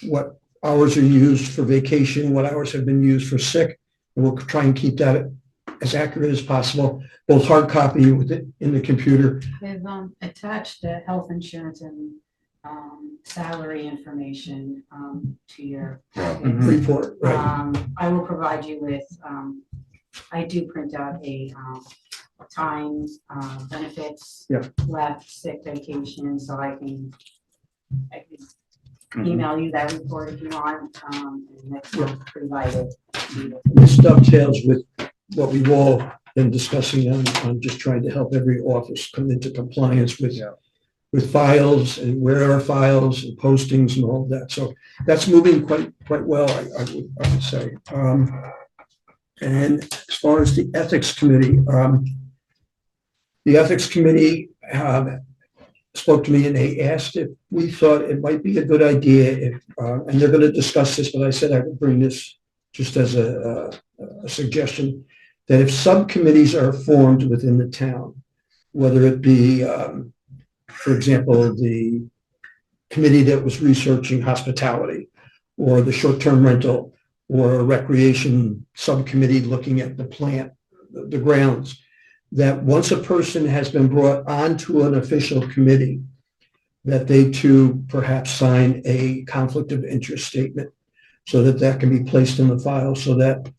What hours are used for vacation? What hours have been used for sick? And we'll try and keep that as accurate as possible, both hard copy with it in the computer.
They've attached the health insurance and salary information to your packets.
Report, right?
I will provide you with, I do print out a times, benefits,
Yeah.
left, sick, vacation, so I can email you that report if you want, and next month provide it to you.
This dovetails with what we've all been discussing on just trying to help every office come into compliance with files and where are files and postings and all of that. So that's moving quite well, I would say. And as far as the ethics committee spoke to me and they asked if we thought it might be a good idea if, and they're going to discuss this, but I said I would bring this just as a suggestion, that if subcommittees are formed within the town, whether it be, for example, the committee that was researching hospitality, or the short-term rental, or a recreation subcommittee looking at the plant, the grounds, that once a person has been brought onto an official committee, that they too perhaps sign a conflict of interest statement so that that can be placed in the file, so that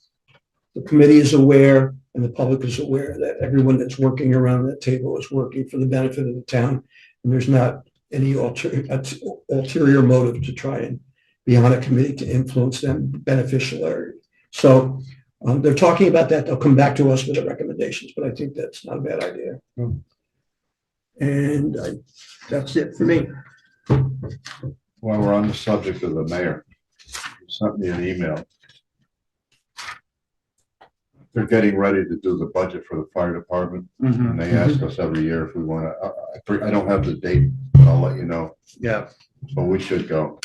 the committee is aware and the public is aware that everyone that's working around that table is working for the benefit of the town. And there's not any ulterior motive to try and be on a committee to influence them beneficially. So they're talking about that. They'll come back to us with the recommendations, but I think that's not a bad idea. And that's it for me.
While we're on the subject of the mayor, he sent me an email. They're getting ready to do the budget for the fire department, and they ask us every year if we want to. I don't have the date, but I'll let you know.
Yeah,
But we should go.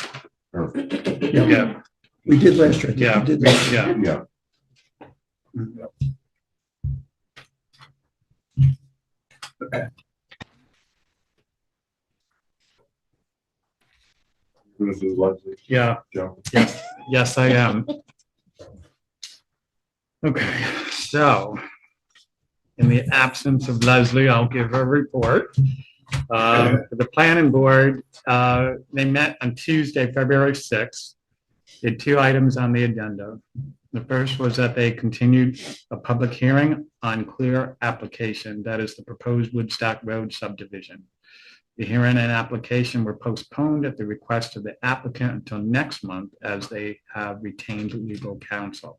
Or-
yeah,
We did last year. I think we
yeah,
did last year.
yeah.
Yeah. Gonna do Leslie,
Yeah,
Joe?
yes, I am. Okay, so in the absence of Leslie, I'll give her a report. For the planning board, they met on Tuesday, February 6th. They had two items on the agenda. The first was that they continued a public hearing on clear application, that is the proposed Woodstock Road subdivision. The hearing and application were postponed at the request of the applicant until next month as they have retained legal counsel.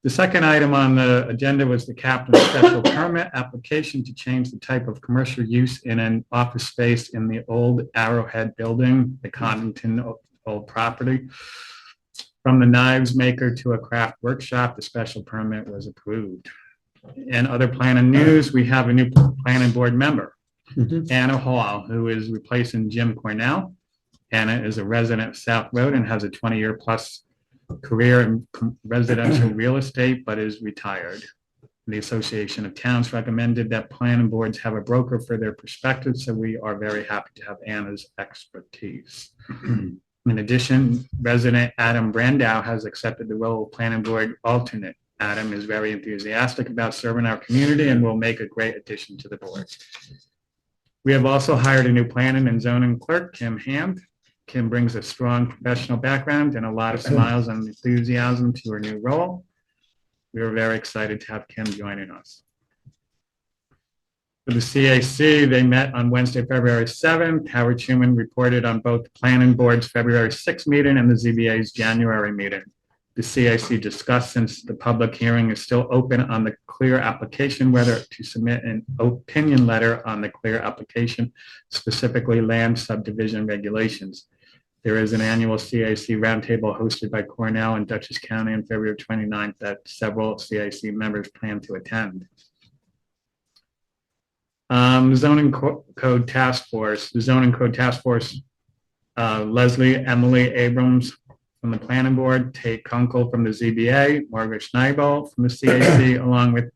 The second item on the agenda was the captain's special permit application to change the type of commercial use in an office space in the old Arrowhead building, the Connington old property. From the knives maker to a craft workshop, the special permit was approved. In other planning news, we have a new planning board member, Anna Hall, who is replacing Jim Cornell. Anna is a resident of South Road and has a 20-year plus career in residential real estate, but is retired. The Association of Towns recommended that planning boards have a broker for their perspectives, so we are very happy to have Anna's expertise. In addition, resident Adam Brandow has accepted the role of planning board alternate. Adam is very enthusiastic about serving our community and will make a great addition to the board. We have also hired a new planning and zoning clerk, Kim Hand. Kim brings a strong professional background and a lot of smiles and enthusiasm to her new role. We are very excited to have Kim joining us. For the CAC, they met on Wednesday, February 7th. Howard Schuman reported on both the planning board's February 6th meeting and the ZBA's January meeting. The CAC discussed, since the public hearing is still open on the clear application, whether to submit an opinion letter on the clear application, specifically land subdivision regulations. There is an annual CAC roundtable hosted by Cornell and Dutchess County on February 29th that several CAC members plan to attend. Zoning Code Task Force. The Zoning Code Task Force, Leslie Emily Abrams from the Planning Board, Tate Kunkel from the ZBA, Margaret Schneibel from the CAC, along with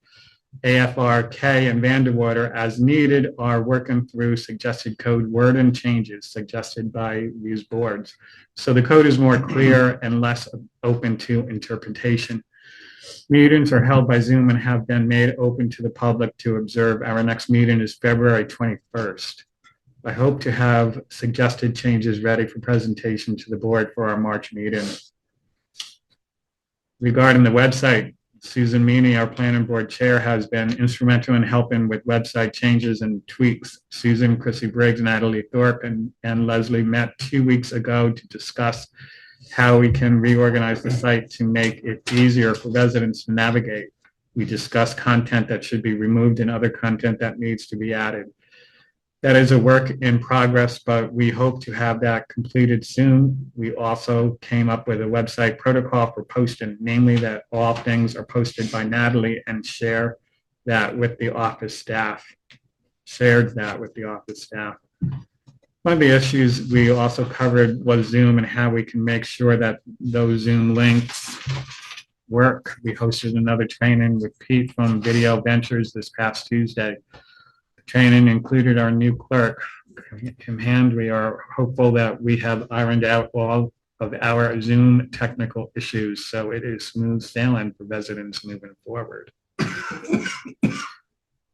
AFRK and Vanderwater, as needed, are working through suggested code word and changes suggested by these boards. So the code is more clear and less open to interpretation. Meetings are held by Zoom and have been made open to the public to observe. Our next meeting is February 21st. I hope to have suggested changes ready for presentation to the board for our March meeting. Regarding the website, Susan Meany, our planning board chair, has been instrumental in helping with website changes and tweaks. Susan, Chrissy Briggs, Natalie Thorpe, and Leslie met 2 weeks ago to discuss how we can reorganize the site to make it easier for residents to navigate. We discussed content that should be removed and other content that needs to be added. That is a work in progress, but we hope to have that completed soon. We also came up with a website protocol for posting, namely that all things are posted by Natalie and share that with the office staff. Shared that with the office staff. One of the issues we also covered was Zoom and how we can make sure that those Zoom links work. We hosted another training with Pete from Video Ventures this past Tuesday. The training included our new clerk, Kim Hand. We are hopeful that we have ironed out all of our Zoom technical issues, so it is smooth sailing for residents moving forward.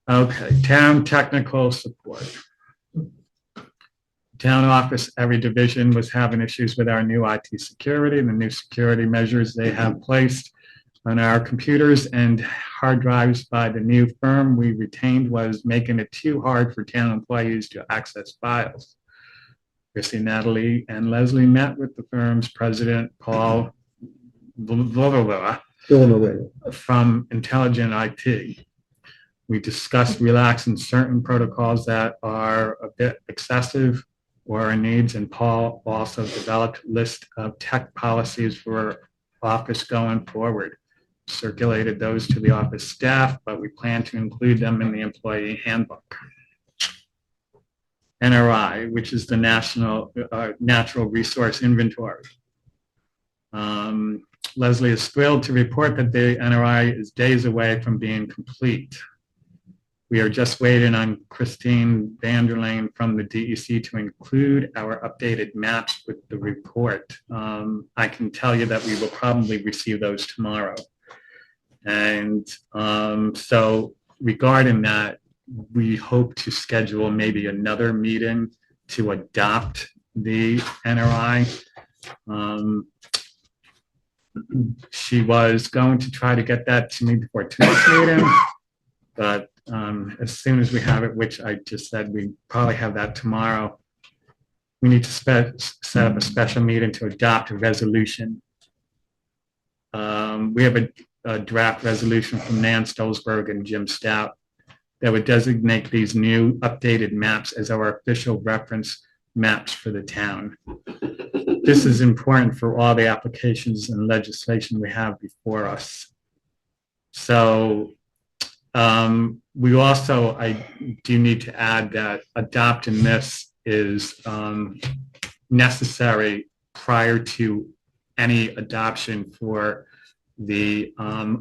Okay, town technical support. Town office, every division was having issues with our new IT security and the new security measures they have placed on our computers and hard drives by the new firm we retained was making it too hard for town employees to access files. Chrissy, Natalie, and Leslie met with the firm's president, Paul Villanueva, from Intelligent IT. We discussed relaxing certain protocols that are a bit excessive or our needs, and Paul also developed a list of tech policies for office going forward. Circulated those to the office staff, but we plan to include them in the employee handbook. NRI, which is the National Natural Resource Inventory. Leslie is thrilled to report that the NRI is days away from being complete. We are just waiting on Christine Vanderlane from the DEC to include our updated maps with the report. I can tell you that we will probably receive those tomorrow. And so regarding that, we hope to schedule maybe another meeting to adopt the NRI. She was going to try to get that to me before tonight's meeting, but as soon as we have it, which I just said, we probably have that tomorrow, we need to set up a special meeting to adopt a resolution. We have a draft resolution from Nan Stolzberg and Jim Stout that would designate these new updated maps as our official reference maps for the town. This is important for all the applications and legislation we have before us. So we also, I do need to add that adopting this is necessary prior to any adoption for the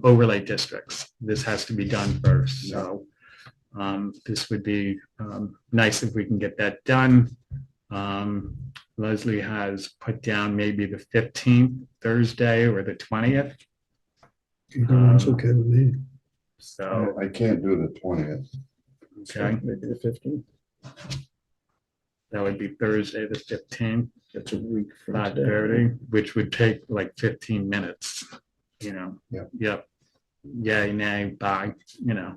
overlay districts. This has to be done first. So this would be nice if we can get that done. Leslie has put down maybe the 15th, Thursday, or the 20th.
It's okay with me.
So,
I can't do the 20th.
okay,
Maybe the 15th.
that would be Thursday, the 15th,
That's a week from today.
5:30, which would take like 15 minutes, you know?
Yeah.
Yep. Yay, nay, bye, you know?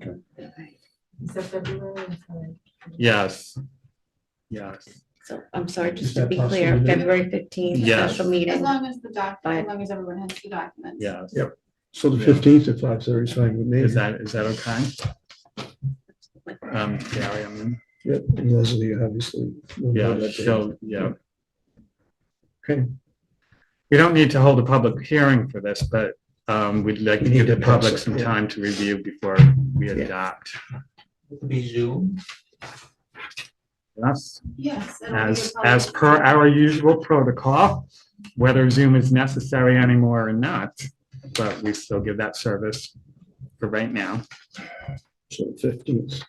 So February, sorry.
Yes. Yes.
So I'm sorry,
Is
just to
that
be
possible
clear,
to do?
February 15th,
Yes.
special
As
meeting.
long as the
Fine.
as long as everyone has the documents.
Yes.
Yep. So the 15th at 5:30 is fine with me.
Is that okay? Gary, I mean,
Yep, and Leslie, obviously. will know
yeah,
that day.
she'll, yeah.
Okay.
We don't need to hold a public hearing for this, but we'd like to
We need
give the
to pass
public
it,
some
yeah.
time to review before we
Yeah.
adopt.
Be Zoom.
Yes,
Yes. it'll be a
as
public-
per our usual protocol, whether Zoom is necessary anymore or not, but we still give that service for right now.
So the 15th.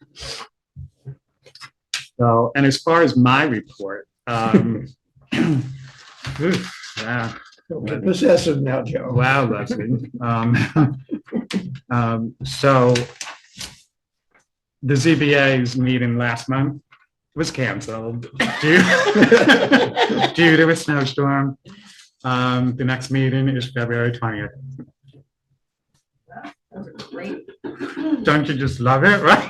So, and as far as my report, oof, yeah,
Don't get possessive now, Joe.
wow, Leslie. So the ZBA's meeting last month was canceled due due to a snowstorm. The next meeting is February 20th.
Great.
Don't you just love it, right?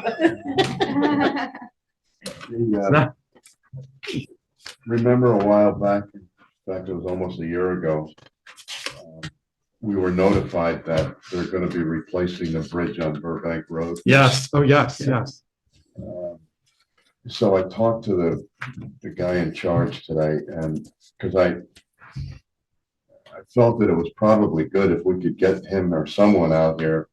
Remember a while back, in fact, it was almost a year ago, we were notified that they're gonna be replacing the bridge on Burbank Road.
Yes, oh, yes, yes.
So I talked to the guy in charge today, and, because I felt that it was probably good if we could get him or someone out here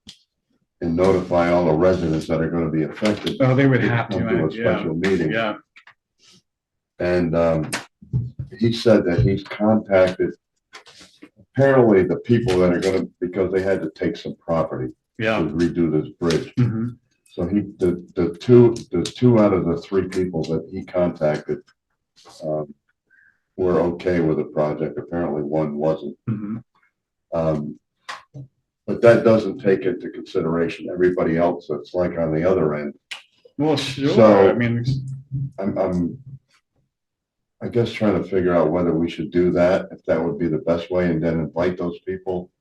and notify all the residents that are gonna be affected.
Oh, they would have
Come to a
to, yeah,
special meeting.
yeah.
And he said that he's contacted apparently the people that are gonna, because they had to take some property to
Yeah.
redo this bridge.
Mhm.
So the two out of the three people that he contacted were okay with the project. Apparently one wasn't.
Mhm.
But that doesn't take into consideration everybody else that's like on the other end.
Well, sure,
So-
I mean,
I'm I guess trying to figure out whether we should do that, if that would be the best way, and then invite those people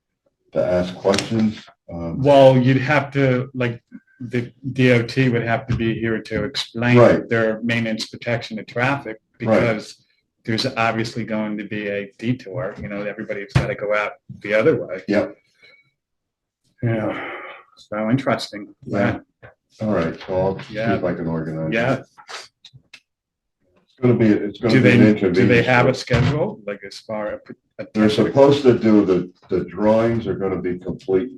to ask questions.
well, you'd have to, like, the DOT would have to be here to explain
Right.
their maintenance protection of traffic, because there's obviously going to be a detour, you know, everybody's got to go out the other way.
Yep.
Yeah, so interesting.
Yeah. All right, so I'll see
Yeah.
if I can organize. it.
Yeah,
It's gonna
do
be an
they
inconvenience.
have
for-
a schedule, like as far?
They're supposed to do the drawings are gonna be complete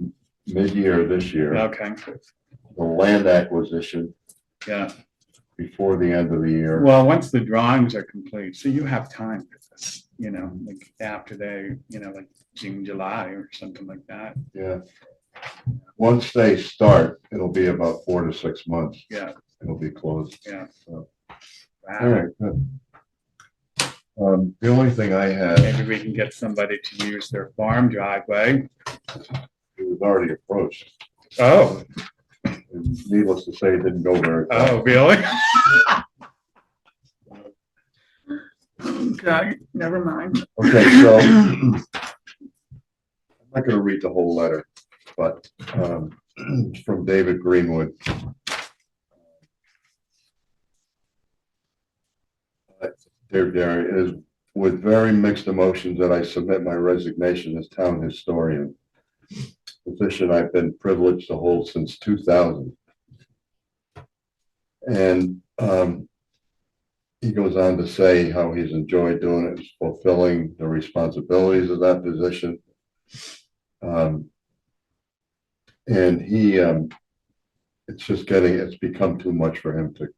mid-year this year.
Okay,
The land acquisition
yeah,
before the end of the year.
well, once the drawings are complete, so you have time for this, you know, like after they, you know, like June, July or something like that,
Yeah. Once they start, it'll be about 4 to 6 months.
yeah,
It'll be closed.
yeah.
So,
Wow.
all right, good. The only thing I had,
Maybe we can get somebody to use their farm driveway.
it was already approached.
Oh,
And needless to say, it didn't go very far.
Oh, really? Okay, never mind.
Okay, so I'm not gonna read the whole letter, but it's from David Greenwood. There is with very mixed emotions that I submit my resignation as town historian. Position I've been privileged to hold since 2000. And he goes on to say how he's enjoyed doing it, fulfilling the responsibilities of that position. And he, it's become too much for him to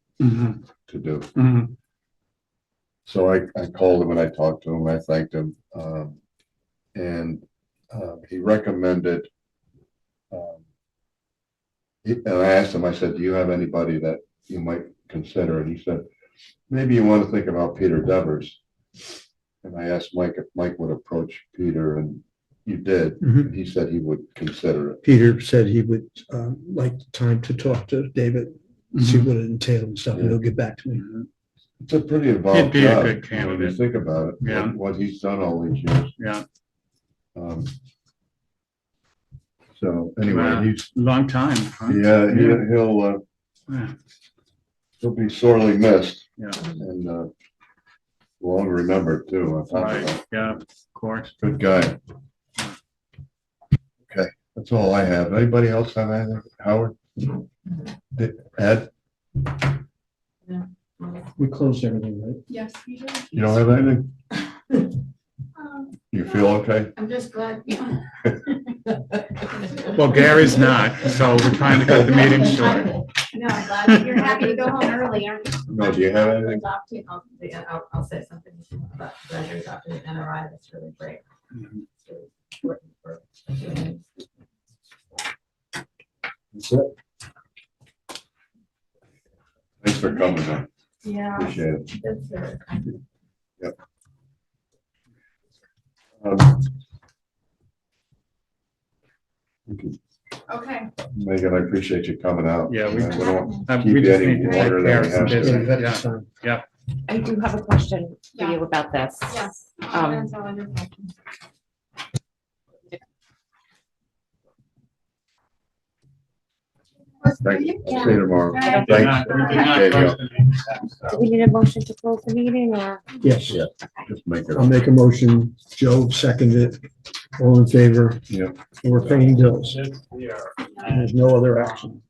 do.
Mhm.
So I called him and I talked to him, I thanked him. And he recommended, and I asked him, I said, do you have anybody that you might consider? And he said, maybe you want to think about Peter Devers. And I asked Mike if Mike would approach Peter, and you did.
Mhm.
And he said he would consider it.
Peter said he would like time to talk to David, see what it entailed and stuff, and he'll get back to me.
It's a pretty involved
He'd be a
job.
good
When you
candidate.
think about it,
Yeah.
what he's done all these years.
Yeah,
So anyway,
Wow.
he's,
long time. huh?
yeah,
Yeah.
he'll be sorely missed
Yeah,
and long remembered too. On top of
right,
that.
yeah, of course.
Good guy. Okay, that's all I have. Anybody else have anything? Howard? Ed,
We closed everything, right?
Yes, we do.
you don't have anything? You feel okay?
I'm just glad, yeah.
Well, Gary's not, so we're trying to cut the meeting short.
No, I'm glad you're happy to go home early, aren't you?
No, do you have anything?
Adopting, I'll say something about pleasure adopting an NRI, that's really great. It's really important for communities.
That's it. Thanks for coming, man.
Yeah,
Appreciate it.
that's it.
Thank you.
Okay,
Megan, I appreciate you coming out.
Yeah, we-
And don't
We
keep you
just
any
need to take
longer
care
than
of
we
some
have to.
business.
Got
Yeah.
time.
I do have a question for
Yeah.
you about this.
yes.
Um,
That's all under question.
Thanks. I'll see you tomorrow.
Yeah.
Thanks. Appreciate you.
Do we need a motion to close the meeting or?
Yes,
Yeah. Just make it.
I'll make a motion. Joe seconded it. All in favor?
Yeah.
We're paying bills.
Yeah.
And there's no other action.